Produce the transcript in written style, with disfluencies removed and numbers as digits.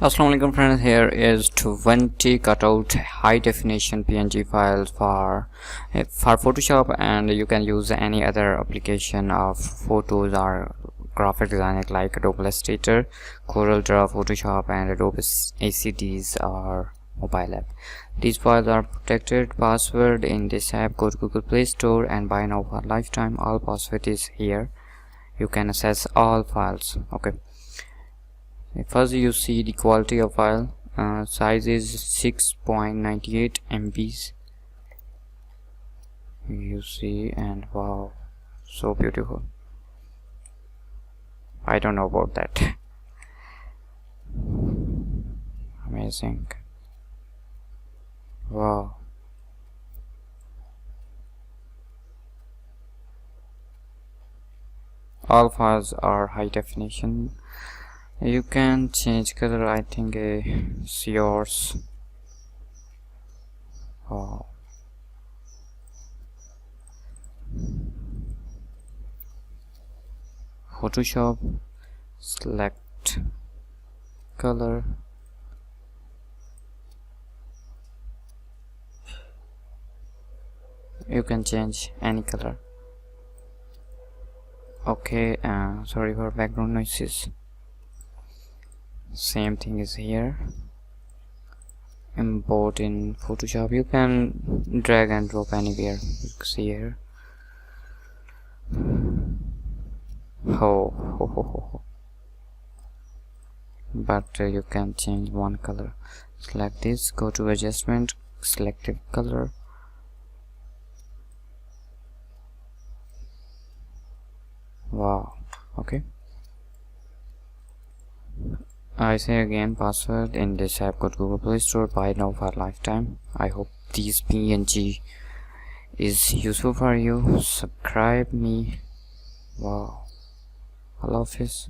Assalamualaikum friends, here is 20 cutout high definition PNG files for Photoshop, and you can use any other application of photos or graphic design like Adobe Illustrator, CorelDRAW, Photoshop, and Adobe ACDs or mobile app. These files are protected password in this app. Go to Google Play Store and buy now for lifetime. All password is here. You can access all files. Okay. First, you see the quality of file. Size is 6.98 MBs. You see, and wow, so beautiful. I don't know about that. Amazing. Wow. All files are high definition. You can change color. I think it's yours. Oh. Photoshop, select color. You can change any color. Okay, sorry for background noises. Same thing is here. Import in Photoshop. You can drag and drop anywhere. You can see here. But you can change one color. Select this, go to adjustment, selective color. Wow. Okay, I say again, password in this app. Go to Google Play Store, buy now for lifetime. I hope these PNG is useful for you. Subscribe me. Wow, I love this.